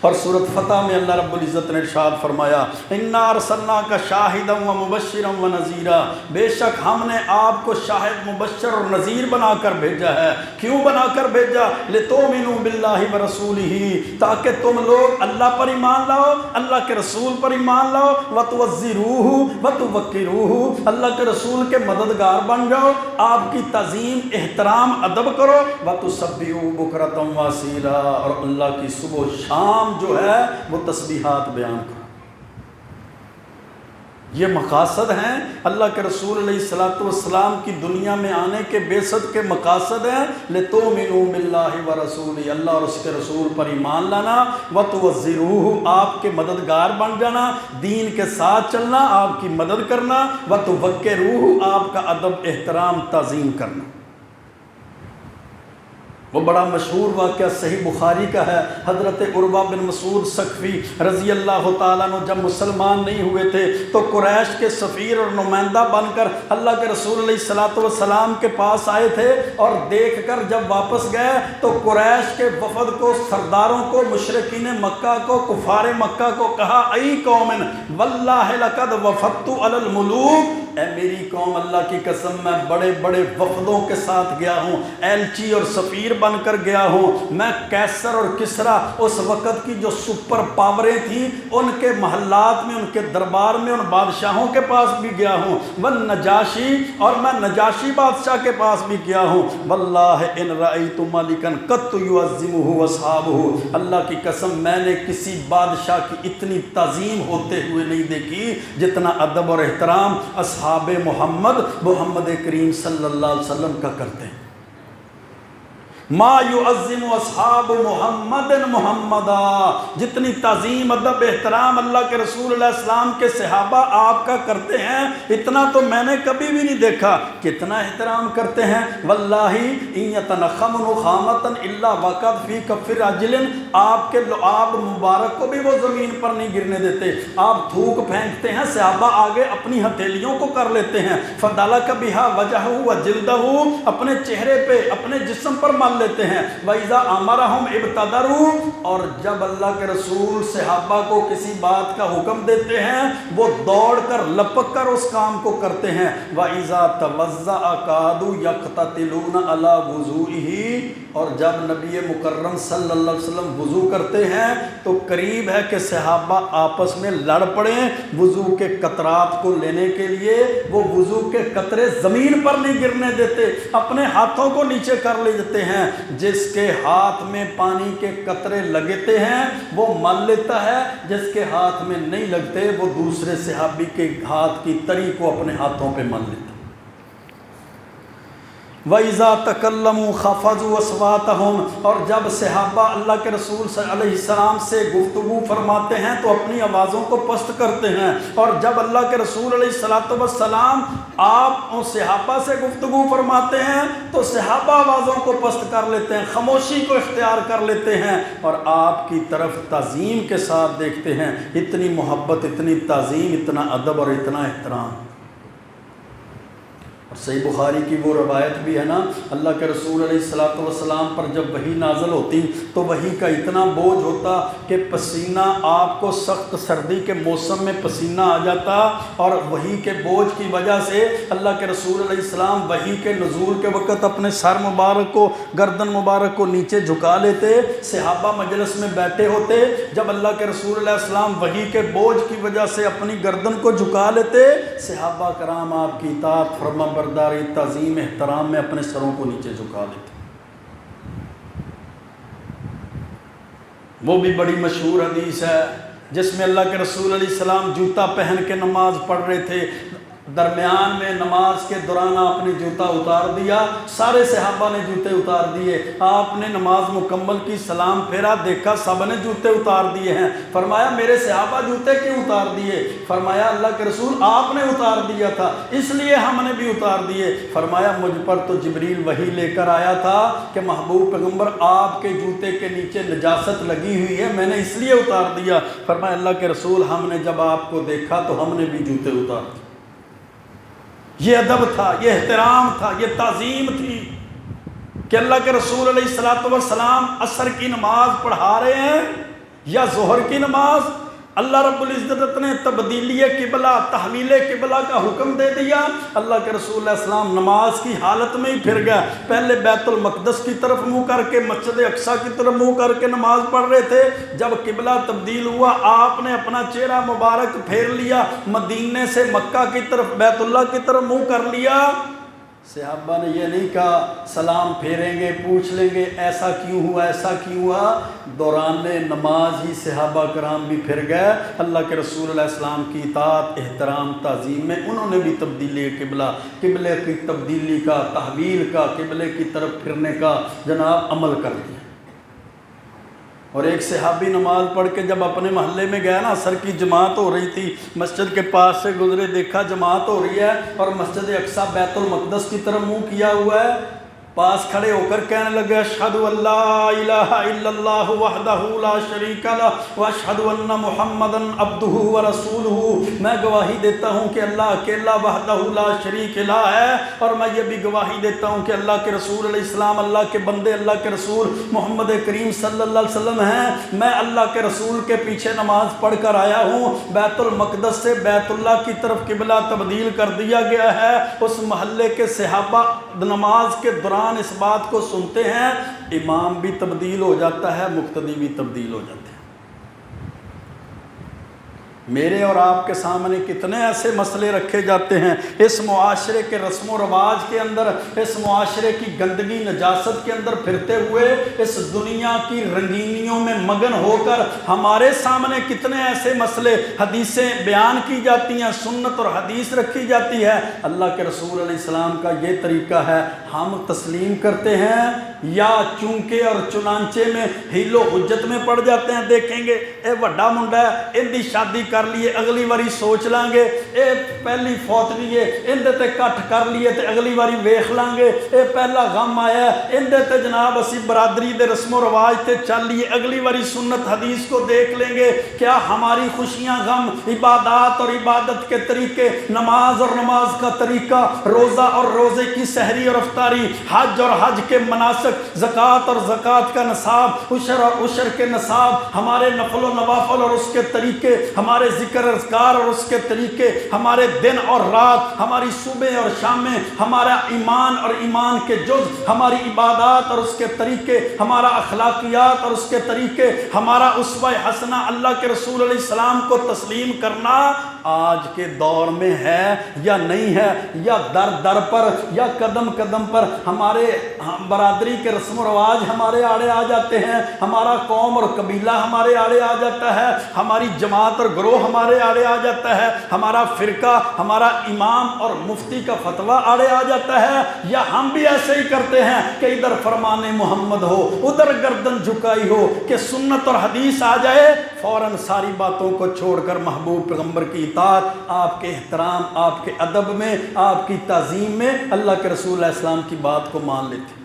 Speaker 1: اور سورۃ فتح میں اللہ رب العزت نے ارشاد فرمایا انا ارسلناک شاہدا ومبشرا ونذیرا، بے شک ہم نے آپ کو شاہد، مبشر اور نذیر بنا کر بھیجا ہے۔ کیوں بنا کر بھیجا؟ لتؤمنوا باللہ ورسولہ، تاکہ تم لوگ اللہ پر ایمان لاؤ، اللہ کے رسول پر ایمان لاؤ، وتوزروہ وتوقروہ، اللہ کے رسول کے مددگار بن جاؤ، آپ کی تعظیم، احترام، ادب کرو، وتسبحوا بکرۃ واصیلا، اور اللہ کی صبح و شام جو ہے وہ تسبیحات بیان کرو۔ یہ مقاصد ہیں اللہ کے رسول علیہ الصلوۃ والسلام کی دنیا میں آنے کے بعثت کے مقاصد ہیں۔ لتؤمنوا باللہ ورسولہ، اللہ اور اس کے رسول پر ایمان لانا، وتوزروہ، آپ کے مددگار بن جانا، دین کے ساتھ چلنا، آپ کی مدد کرنا، وتوقروہ، آپ کا ادب، احترام، تعظیم کرنا۔ وہ بڑا مشہور واقعہ صحیح بخاری کا ہے، حضرت عروہ بن مسعود ثقفی رضی اللہ تعالیٰ عنہ جب مسلمان نہیں ہوئے تھے تو قریش کے سفیر اور نمائندہ بن کر اللہ کے رسول علیہ الصلوۃ والسلام کے پاس آئے تھے، اور دیکھ کر جب واپس گئے تو قریش کے وفد کو، سرداروں کو، مشرکین مکہ کو، کفار مکہ کو کہا ای قوم واللہ لقد وفدت علی الملوک، اے میری قوم اللہ کی قسم میں بڑے بڑے وفدوں کے ساتھ گیا ہوں، ایلچی اور سفیر بن کر گیا ہوں، میں کیسر اور کسرا اس وقت کی جو سپر پاوریں تھیں ان کے محلات میں، ان کے دربار میں، ان بادشاہوں کے پاس بھی گیا ہوں، والنجاشی، اور میں نجاشی بادشاہ کے پاس بھی گیا ہوں، واللہ ان رأیت ملکا قط یعظمہ اصحابہ، اللہ کی قسم میں نے کسی بادشاہ کی اتنی تعظیم ہوتے ہوئے نہیں دیکھی جتنا ادب اور احترام اصحاب محمد کریم صلی اللہ علیہ وسلم کا کرتے ہیں۔ ما یعظم اصحاب محمد محمدا، جتنی تعظیم، ادب، احترام اللہ کے رسول علیہ السلام کے صحابہ آپ کا کرتے ہیں اتنا تو میں نے کبھی بھی نہیں دیکھا۔ کتنا احترام کرتے ہیں، واللہ ان یتنخم نخامۃ الا وقد فی کف رجل، آپ کے لعاب مبارک کو بھی وہ زمین پر نہیں گرنے دیتے، آپ تھوک پھینکتے ہیں، صحابہ آگے اپنی ہتھیلیوں کو کر لیتے ہیں، فدلک بہا وجہہ وجلدہ، اپنے چہرے پہ، اپنے جسم پر مل لیتے ہیں، وَإِذَا أَمَرَهُمْ ابْتَدَرُوا، اور جب اللہ کے رسول صحابہ کو کسی بات کا حکم دیتے ہیں وہ دوڑ کر لپک کر اس کام کو کرتے ہیں، وَإِذَا تَوَضَّأَ كَادُوا يَقْتَتِلُونَ عَلَى وُضُوئِهِ، اور جب نبی مکرم صلی اللہ علیہ وسلم وضو کرتے ہیں تو قریب ہے کہ صحابہ آپس میں لڑ پڑیں وضو کے قطرات کو لینے کے لیے، وہ وضو کے قطرے زمین پر نہیں گرنے دیتے، اپنے ہاتھوں کو نیچے کر لیتے ہیں، جس کے ہاتھ میں پانی کے قطرے لگتے ہیں وہ مل لیتا ہے، جس کے ہاتھ میں نہیں لگتے وہ دوسرے صحابی کے ہاتھ کی تری کو اپنے ہاتھوں پہ مل لیتا ہے۔ وَإِذَا تَكَلَّمُوا خَفَضُوا أَصْوَاتَهُمْ، اور جب صحابہ اللہ کے رسول صلی اللہ علیہ السلام سے گفتگو فرماتے ہیں تو اپنی آوازوں کو پست کرتے ہیں، اور جب اللہ کے رسول علیہ الصلوۃ والسلام آپ ان صحابہ سے گفتگو فرماتے ہیں تو صحابہ آوازوں کو پست کر لیتے ہیں، خاموشی کو اختیار کر لیتے ہیں، اور آپ کی طرف تعظیم کے ساتھ دیکھتے ہیں، اتنی محبت، اتنی تعظیم، اتنا ادب اور اتنا احترام۔ صحیح بخاری کی وہ روایت بھی ہے نا، اللہ کے رسول علیہ الصلوۃ والسلام پر جب وحی نازل ہوتی تو وحی کا اتنا بوجھ ہوتا کہ پسینہ آپ کو سخت سردی کے موسم میں پسینہ آ جاتا، اور وحی کے بوجھ کی وجہ سے اللہ کے رسول علیہ السلام وحی کے نزول کے وقت اپنے سر مبارک کو، گردن مبارک کو نیچے جھکا لیتے، صحابہ مجلس میں بیٹھے ہوتے، جب اللہ کے رسول علیہ السلام وحی کے بوجھ کی وجہ سے اپنی گردن کو جھکا لیتے، صحابہ کرام آپ کی اطاعت، فرما برداری، تعظیم، احترام میں اپنے سروں کو نیچے جھکا لیتے۔ وہ بھی بڑی مشہور حدیث ہے جس میں اللہ کے رسول علیہ السلام جوتا پہن کے نماز پڑھ رہے تھے، درمیان میں نماز کے دوران آپ نے جوتا اتار دیا، سارے صحابہ نے جوتے اتار دیے، آپ نے نماز مکمل کی، سلام پھیرا، دیکھا سب نے جوتے اتار دیے ہیں، فرمایا میرے صحابہ جوتے کیوں اتار دیے؟ فرمایا اللہ کے رسول آپ نے اتار دیا تھا اس لیے ہم نے بھی اتار دیے۔ فرمایا مجھ پر تو جبریل وحی لے کر آیا تھا کہ محبوب پیغمبر آپ کے جوتے کے نیچے نجاست لگی ہوئی ہے، میں نے اس لیے اتار دیا۔ فرمایا اللہ کے رسول ہم نے جب آپ کو دیکھا تو ہم نے بھی جوتے اتار دیے۔ یہ ادب تھا، یہ احترام تھا، یہ تعظیم تھی کہ اللہ کے رسول علیہ الصلوۃ والسلام عصر کی نماز پڑھا رہے ہیں یا ظہر کی نماز، اللہ رب العزت نے تبدیلی قبلہ، تحویل قبلہ کا حکم دے دیا، اللہ کے رسول علیہ السلام نماز کی حالت میں ہی پھر گیا، پہلے بیت المقدس کی طرف منہ کر کے، مسجد اقصیٰ کی طرف منہ کر کے نماز پڑھ رہے تھے، جب قبلہ تبدیل ہوا آپ نے اپنا چہرہ مبارک پھیر لیا، مدینے سے مکہ کی طرف، بیت اللہ کی طرف منہ کر لیا۔ صحابہ نے یہ نہیں کہا سلام پھیریں گے، پوچھ لیں گے ایسا کیوں ہوا، ایسا کیوں ہوا، دوران نماز ہی صحابہ کرام بھی پھر گئے، اللہ کے رسول علیہ السلام کی اطاعت، احترام، تعظیم میں انہوں نے بھی تبدیلی قبلہ، قبلے کی تبدیلی کا، تحویل کا، قبلے کی طرف پھرنے کا جناب عمل کر دیا۔ اور ایک صحابی نماز پڑھ کے جب اپنے محلے میں گیا نا، عصر کی جماعت ہو رہی تھی، مسجد کے پاس سے گزرے، دیکھا جماعت ہو رہی ہے اور مسجد اقصیٰ بیت المقدس کی طرف منہ کیا ہوا ہے، پاس کھڑے ہو کر کہنے لگے اشہد ان لا الہ الا اللہ وحدہ لا شریک لہ واشہد ان محمدا عبدہ ورسولہ، میں گواہی دیتا ہوں کہ اللہ اکیلا وحدہ لا شریک لہ ہے، اور میں یہ بھی گواہی دیتا ہوں کہ اللہ کے رسول علیہ السلام اللہ کے بندے، اللہ کے رسول محمد کریم صلی اللہ علیہ وسلم ہیں، میں اللہ کے رسول کے پیچھے نماز پڑھ کر آیا ہوں، بیت المقدس سے بیت اللہ کی طرف قبلہ تبدیل کر دیا گیا ہے۔ اس محلے کے صحابہ نماز کے دوران اس بات کو سنتے ہیں، امام بھی تبدیل ہو جاتا ہے، مقتدی بھی تبدیل ہو جاتے ہیں۔ میرے اور آپ کے سامنے کتنے ایسے مسئلے رکھے جاتے ہیں اس معاشرے کے رسم و رواج کے اندر، اس معاشرے کی گندگی نجاست کے اندر پھرتے ہوئے، اس دنیا کی رنگینیوں میں مگن ہو کر ہمارے سامنے کتنے ایسے مسئلے، حدیثیں بیان کی جاتی ہیں، سنت اور حدیث رکھی جاتی ہے، اللہ کے رسول علیہ السلام کا یہ طریقہ ہے، ہم تسلیم کرتے ہیں یا چونکہ اور چنانچے میں حیل و حجت میں پڑ جاتے ہیں۔ دیکھیں گے اے وڈا منڈا ہے، ان دی شادی کر لیے، اگلی واری سوچ لیں گے، اے پہلی فوت بھی ہے، ان دے تے کٹھ کر لیے تے اگلی واری ویکھ لیں گے، اے پہلا غم آیا ہے، ان دے تے جناب اسی برادری دے رسم و رواج تے چل لیے، اگلی واری سنت حدیث کو دیکھ لیں گے۔ کیا ہماری خوشیاں، غم، عبادات اور عبادت کے طریقے، نماز اور نماز کا طریقہ، روزہ اور روزے کی سحری اور افطاری، حج اور حج کے مناسک، زکوٰۃ اور زکوٰۃ کا نصاب، عشر اور عشر کے نصاب، ہمارے نفل و نوافل اور اس کے طریقے، ہمارے ذکر اذکار اور اس کے طریقے، ہمارے دن اور رات، ہماری صبح اور شامیں، ہمارا ایمان اور ایمان کے جز، ہماری عبادات اور اس کے طریقے، ہمارا اخلاقیات اور اس کے طریقے، ہمارا اسوہ حسنہ اللہ کے رسول علیہ السلام کو تسلیم کرنا آج کے دور میں ہے یا نہیں ہے، یا در در پر یا قدم قدم پر ہمارے برادری کے رسم و رواج ہمارے آڑے آ جاتے ہیں، ہمارا قوم اور قبیلہ ہمارے آڑے آ جاتا ہے، ہماری جماعت اور گروہ ہمارے آڑے آ جاتا ہے، ہمارا فرقہ، ہمارا امام اور مفتی کا فتویٰ آڑے آ جاتا ہے، یا ہم بھی ایسے ہی کرتے ہیں کہ ادھر فرمان محمد ہو، ادھر گردن جھکائی ہو، کہ سنت اور حدیث آ جائے فوراً ساری باتوں کو چھوڑ کر محبوب پیغمبر کی اطاعت، آپ کے احترام، آپ کے ادب میں، آپ کی تعظیم میں اللہ کے رسول علیہ السلام کی بات کو مان لیتے۔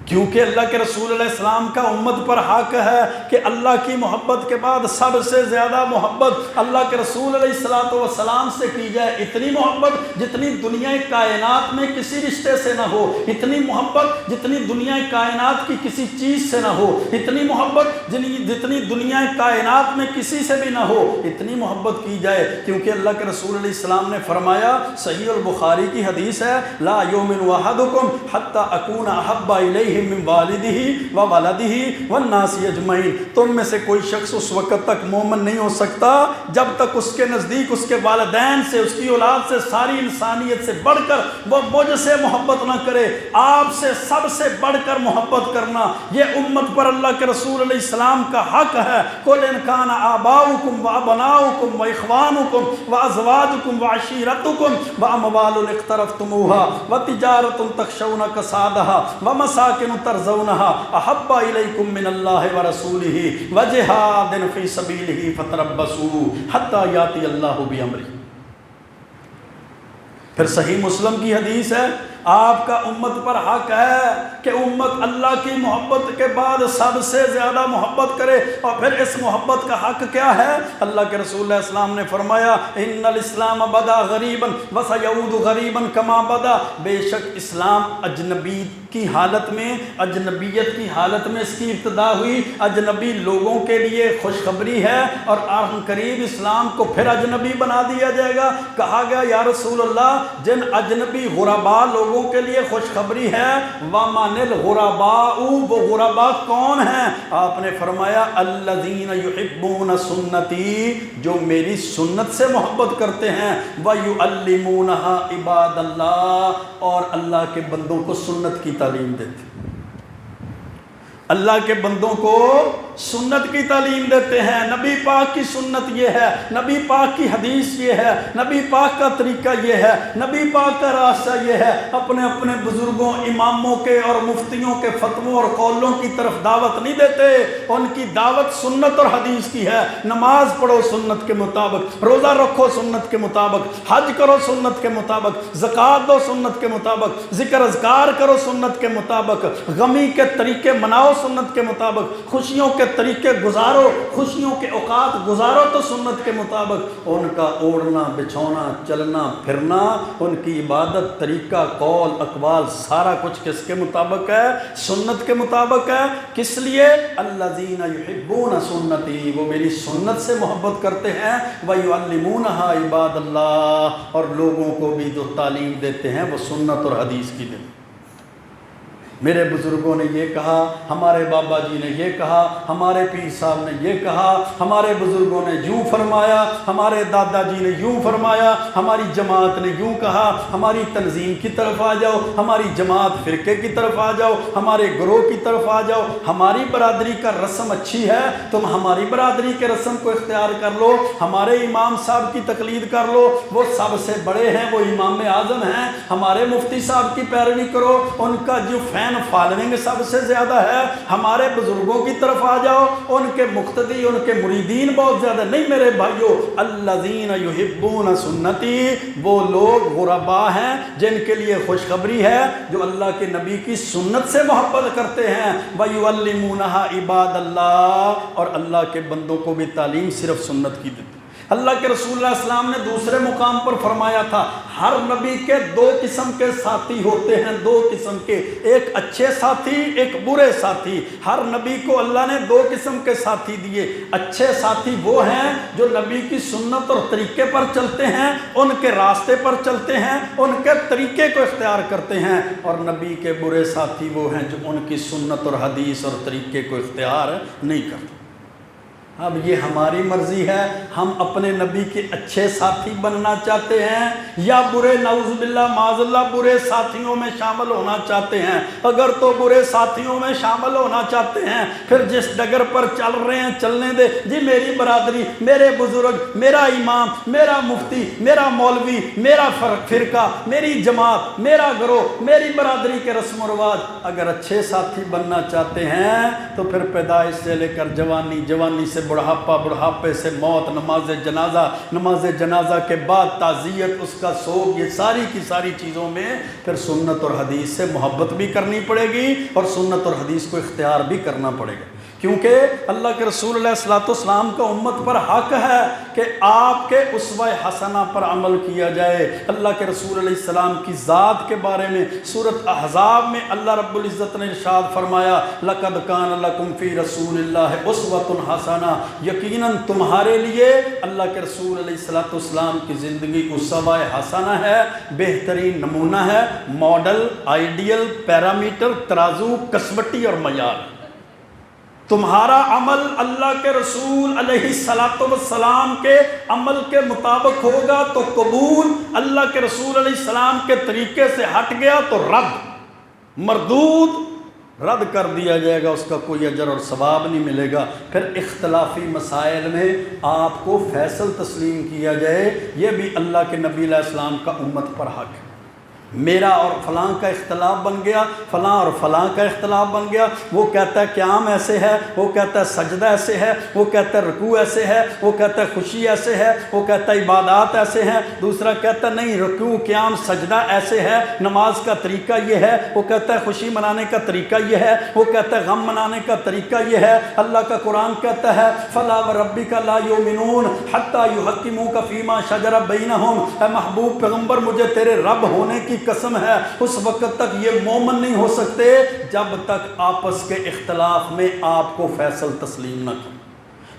Speaker 1: کیونکہ اللہ کے رسول علیہ السلام کا امت پر حق ہے کہ اللہ کی محبت کے بعد سب سے زیادہ محبت اللہ کے رسول علیہ السلام سے کی جائے۔ اتنی محبت جتنی دنیا کائنات میں کسی رشتے سے نہ ہو، اتنی محبت جتنی دنیا کائنات کی کسی چیز سے نہ ہو، اتنی محبت جتنی دنیا کائنات میں کسی سے بھی نہ ہو، اتنی محبت کی جائے۔ کیونکہ اللہ کے رسول علیہ السلام نے فرمایا، صحیح البخاری کی حدیث ہے، لا یؤمن احدکم حتی اکون احب الیہ من والدہ و ولدہ والناس اجمعین، تم میں سے کوئی شخص اس وقت تک مومن نہیں ہو سکتا جب تک اس کے نزدیک اس کے والدین سے، اس کی اولاد سے، ساری انسانیت سے بڑھ کر وہ مجھ سے محبت نہ کرے۔ آپ سے سب سے بڑھ کر محبت کرنا یہ امت پر اللہ کے رسول علیہ السلام کا حق ہے۔ قل ان کان آباؤکم و ابناؤکم و اخوانکم و ازواجکم و عشیرتکم و اموال اقترفتموها و تجارت تخشون کسادها و مساکن ترضونها احب الیکم من اللہ ورسولہ وجہاد فی سبیلہ فتربصوا حتی یاتی اللہ بامرہ۔ پھر صحیح مسلم کی حدیث ہے، آپ کا امت پر حق ہے کہ امت اللہ کی محبت کے بعد سب سے زیادہ محبت کرے۔ اور پھر اس محبت کا حق کیا ہے؟ اللہ کے رسول علیہ السلام نے فرمایا، ان الاسلام بدا غریبا وسیعود غریبا کما بدا، بے شک اسلام اجنبی کی حالت میں، اجنبیت کی حالت میں اس کی ابتدا ہوئی، اجنبی لوگوں کے لیے خوشخبری ہے اور آن قریب اسلام کو پھر اجنبی بنا دیا جائے گا۔ کہا گیا یا رسول اللہ، جن اجنبی غرباء لوگوں کے لیے خوشخبری ہے، وَمَنِ الْغُرَبَاءُ، وہ غرباء کون ہیں؟ آپ نے فرمایا الَّذِينَ يُحِبُّونَ سُنَّتِي، جو میری سنت سے محبت کرتے ہیں، وَيُعَلِّمُونَهَا عِبَادَ اللَّهِ، اور اللہ کے بندوں کو سنت کی تعلیم دیتے ہیں۔ اللہ کے بندوں کو سنت کی تعلیم دیتے ہیں۔ نبی پاک کی سنت یہ ہے، نبی پاک کی حدیث یہ ہے، نبی پاک کا طریقہ یہ ہے، نبی پاک کا راستہ یہ ہے۔ اپنے اپنے بزرگوں، اماموں کے اور مفتیوں کے فتووں اور قولوں کی طرف دعوت نہیں دیتے، ان کی دعوت سنت اور حدیث کی ہے۔ نماز پڑھو سنت کے مطابق، روزہ رکھو سنت کے مطابق، حج کرو سنت کے مطابق، زکوٰۃ دو سنت کے مطابق، ذکر اذکار کرو سنت کے مطابق، غمی کے طریقے مناؤ سنت کے مطابق، خوشیوں کے طریقے گزارو، خوشیوں کے اوقات گزارو تو سنت کے مطابق۔ ان کا اوڑھنا بچھونا، چلنا پھرنا، ان کی عبادت، طریقہ، قول، اقوال، سارا کچھ کس کے مطابق ہے؟ سنت کے مطابق ہے۔ کس لیے؟ الذین یحبون سنتی، وہ میری سنت سے محبت کرتے ہیں، ویعلمونہا عباد اللہ، اور لوگوں کو بھی جو تعلیم دیتے ہیں وہ سنت اور حدیث کی دیتے ہیں۔ میرے بزرگوں نے یہ کہا، ہمارے بابا جی نے یہ کہا، ہمارے پیر صاحب نے یہ کہا، ہمارے بزرگوں نے یوں فرمایا، ہمارے دادا جی نے یوں فرمایا، ہماری جماعت نے یوں کہا، ہماری تنظیم کی طرف آ جاؤ، ہماری جماعت فرقے کی طرف آ جاؤ، ہمارے گروہ کی طرف آ جاؤ، ہماری برادری کا رسم اچھی ہے، تم ہماری برادری کے رسم کو اختیار کر لو، ہمارے امام صاحب کی تقلید کر لو، وہ سب سے بڑے ہیں، وہ امام اعظم ہیں، ہمارے مفتی صاحب کی پیروی کرو، ان کا جو فین فالوئنگ سب سے زیادہ ہے، ہمارے بزرگوں کی طرف آ جاؤ، ان کے مقتدی، ان کے مریدین بہت زیادہ نہیں۔ میرے بھائیو، الذین یحبون سنتی، وہ لوگ غرباء ہیں جن کے لیے خوشخبری ہے، جو اللہ کے نبی کی سنت سے محبت کرتے ہیں، وَيُعَلِّمُونَهَا عِبَادَ اللَّهِ، اور اللہ کے بندوں کو بھی تعلیم صرف سنت کی دیتے۔ اللہ کے رسول اللہ علیہ السلام نے دوسرے مقام پر فرمایا تھا، ہر نبی کے دو قسم کے ساتھی ہوتے ہیں، دو قسم کے، ایک اچھے ساتھی، ایک برے ساتھی۔ ہر نبی کو اللہ نے دو قسم کے ساتھی دیے۔ اچھے ساتھی وہ ہیں جو نبی کی سنت اور طریقے پر چلتے ہیں، ان کے راستے پر چلتے ہیں، ان کے طریقے کو اختیار کرتے ہیں، اور نبی کے برے ساتھی وہ ہیں جو ان کی سنت اور حدیث اور طریقے کو اختیار نہیں کرتے۔ اب یہ ہماری مرضی ہے، ہم اپنے نبی کے اچھے ساتھی بننا چاہتے ہیں یا برے، نعوذ باللہ معاذ اللہ، برے ساتھیوں میں شامل ہونا چاہتے ہیں۔ اگر تو برے ساتھیوں میں شامل ہونا چاہتے ہیں، پھر جس ڈگر پر چل رہے ہیں چلنے دے جی، میری برادری، میرے بزرگ، میرا امام، میرا مفتی، میرا مولوی، میرا فرقہ، میری جماعت، میرا گروہ، میری برادری کے رسم و رواج۔ اگر اچھے ساتھی بننا چاہتے ہیں تو پھر پیدائش سے لے کر جوانی، جوانی سے بڑھاپا، بڑھاپے سے موت، نماز جنازہ، نماز جنازہ کے بعد تعزیت، اس کا سوگ، یہ ساری کی ساری چیزوں میں پھر سنت اور حدیث سے محبت بھی کرنی پڑے گی اور سنت اور حدیث کو اختیار بھی کرنا پڑے گا، کیونکہ اللہ کے رسول علیہ السلام کا امت پر حق ہے کہ آپ کے اسوہ حسنہ پر عمل کیا جائے۔ اللہ کے رسول علیہ السلام کی ذات کے بارے میں سورۃ احزاب میں اللہ رب العزت نے ارشاد فرمایا لَقَدْ كَانَ لَكُمْ فِي رَسُولِ اللَّهِ أُسْوَةٌ حَسَنَةٌ، یقیناً تمہارے لیے اللہ کے رسول علیہ السلام کی زندگی اسوہ حسنہ ہے، بہترین نمونہ ہے، ماڈل، آئیڈیل، پیرامیٹر، ترازو، کسوٹی اور معیار۔ تمہارا عمل اللہ کے رسول علیہ السلام کے عمل کے مطابق ہوگا تو قبول، اللہ کے رسول علیہ السلام کے طریقے سے ہٹ گیا تو رد، مردود، رد کر دیا جائے گا، اس کا کوئی اجر اور ثواب نہیں ملے گا۔ پھر اختلافی مسائل میں آپ کو فیصل تسلیم کیا جائے، یہ بھی اللہ کے نبی علیہ السلام کا امت پر حق ہے۔ میرا اور فلاں کا اختلاف بن گیا، فلاں اور فلاں کا اختلاف بن گیا، وہ کہتا ہے قیام ایسے ہے، وہ کہتا ہے سجدہ ایسے ہے، وہ کہتا ہے رکوع ایسے ہے، وہ کہتا ہے خوشی ایسے ہے، وہ کہتا ہے عبادات ایسے ہیں، دوسرا کہتا ہے نہیں رکوع قیام سجدہ ایسے ہے، نماز کا طریقہ یہ ہے، وہ کہتا ہے خوشی منانے کا طریقہ یہ ہے، وہ کہتا ہے غم منانے کا طریقہ یہ ہے۔ اللہ کا قرآن کہتا ہے فَلَا وَرَبِّكَ لَا يُؤْمِنُونَ حَتَّى يُحَكِّمُوكَ فِي مَا شَجَرَ بَيْنَهُمْ، اے محبوب پیغمبر مجھے تیرے رب ہونے کی قسم ہے، اس وقت تک یہ مومن نہیں ہو سکتے جب تک آپس کے اختلاف میں آپ کو فیصل تسلیم نہ کریں۔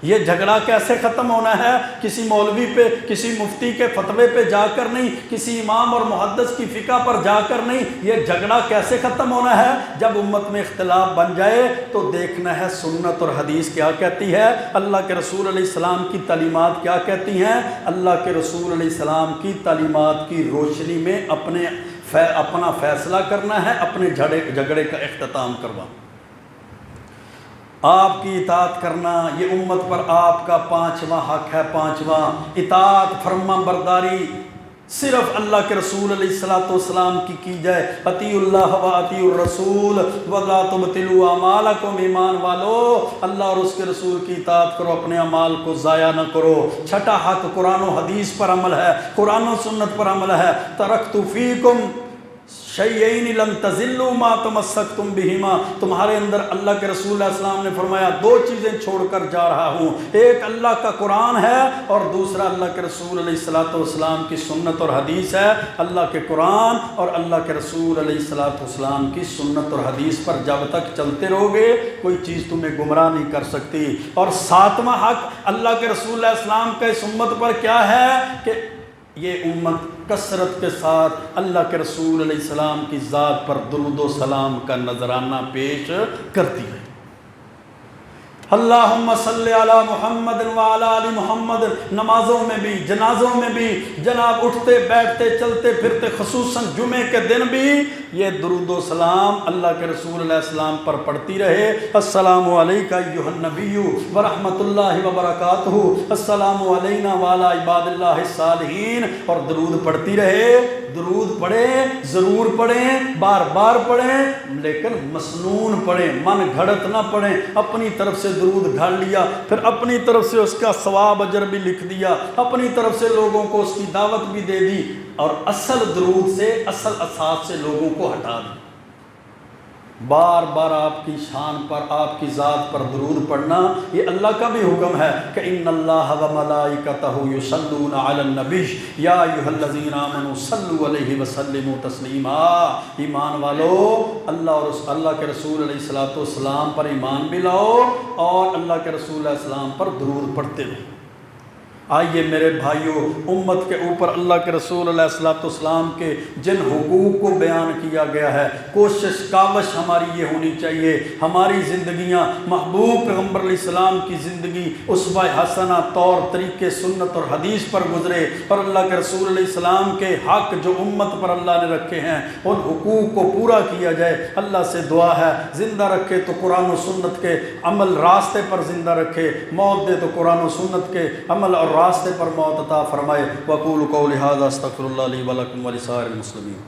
Speaker 1: یہ جھگڑا کیسے ختم ہونا ہے؟ کسی مولوی پہ، کسی مفتی کے فتوے پہ جا کر نہیں، کسی امام اور محدث کی فقہ پر جا کر نہیں، یہ جھگڑا کیسے ختم ہونا ہے؟ جب امت میں اختلاف بن جائے تو دیکھنا ہے سنت اور حدیث کیا کہتی ہے، اللہ کے رسول علیہ السلام کی تعلیمات کیا کہتی ہیں۔ اللہ کے رسول علیہ السلام کی تعلیمات کی روشنی میں اپنا فیصلہ کرنا ہے، اپنے جھگڑے کا اختتام کروانا۔ آپ کی اطاعت کرنا یہ امت پر آپ کا 5واں حق ہے۔ 5واں اطاعت، فرما برداری صرف اللہ کے رسول علیہ السلام کی جائے۔ اطیعوا اللہ و اطیعوا الرسول ولا تبطلوا اعمالکم، ایمان والو اللہ اور اس کے رسول کی اطاعت کرو، اپنے اعمال کو ضائع نہ کرو۔ چھٹا حق قرآن و حدیث پر عمل ہے، قرآن و سنت پر عمل ہے۔ ترکت فیکم شیئین لن تضلوا ما تمسکتم بہما، تمہارے اندر اللہ کے رسول علیہ السلام نے فرمایا 2 چیزیں چھوڑ کر جا رہا ہوں، ایک اللہ کا قرآن ہے اور دوسرا اللہ کے رسول علیہ السلام کی سنت اور حدیث ہے۔ اللہ کے قرآن اور اللہ کے رسول علیہ السلام کی سنت اور حدیث پر جب تک چلتے رہو گے کوئی چیز تمہیں گمراہ نہیں کر سکتی۔ اور 7واں حق اللہ کے رسول علیہ السلام کا اس امت پر کیا ہے کہ یہ امت کثرت کے ساتھ اللہ کے رسول علیہ السلام کی ذات پر درود و سلام کا نذرانہ پیش کرتی ہے۔ اللہم صلی علی محمد وعلی آل محمد، نمازوں میں بھی جنازوں میں بھی جناب اٹھتے بیٹھتے چلتے پھرتے خصوصاً جمعے کے دن بھی یہ درود و سلام اللہ کے رسول علیہ السلام پر پڑھتی رہے۔ السلام علیکہ ایھا النبی ورحمۃ اللہ وبرکاتہ، السلام علینا وعلی عباد اللہ الصالحین، اور درود پڑھتی رہے۔ درود پڑھیں، ضرور پڑھیں، بار بار پڑھیں، لیکن مسنون پڑھیں، من گھڑت نہ پڑھیں۔ اپنی طرف سے درود گھڑ لیا، پھر اپنی طرف سے اس کا ثواب اجر بھی لکھ دیا، اپنی طرف سے لوگوں کو اس کی دعوت بھی دے دی، اور اصل درود سے، اصل اساس سے لوگوں کو ہٹا دی۔ بار بار آپ کی شان پر، آپ کی ذات پر درود پڑھنا یہ اللہ کا بھی حکم ہے کہ ان اللہ و ملائکتہ یصلون علی النبی یا ایھا الذین آمنوا صلوا علیہ وسلموا تسلیما۔ ایمان والو اللہ کے رسول علیہ السلام پر ایمان بھی لاؤ اور اللہ کے رسول علیہ السلام پر درود پڑھتے رہو۔ آئیے میرے بھائیوں، امت کے اوپر اللہ کے رسول علیہ السلام کے جن حقوق کو بیان کیا گیا ہے، کوشش کاوش ہماری یہ ہونی چاہیے ہماری زندگیاں محبوب پیغمبر علیہ السلام کی زندگی اسوہ حسنہ طور طریقے سنت اور حدیث پر گزرے، اور اللہ کے رسول علیہ السلام کے حق جو امت پر اللہ نے رکھے ہیں ان حقوق کو پورا کیا جائے۔ اللہ سے دعا ہے زندہ رکھے تو قرآن و سنت کے عمل راستے پر زندہ رکھے، موت دے تو قرآن و سنت کے عمل اور راستے پر موت عطا فرمائے۔ وقول قولی ھذا استغفر اللہ لی ولکم ولسائر المسلمین۔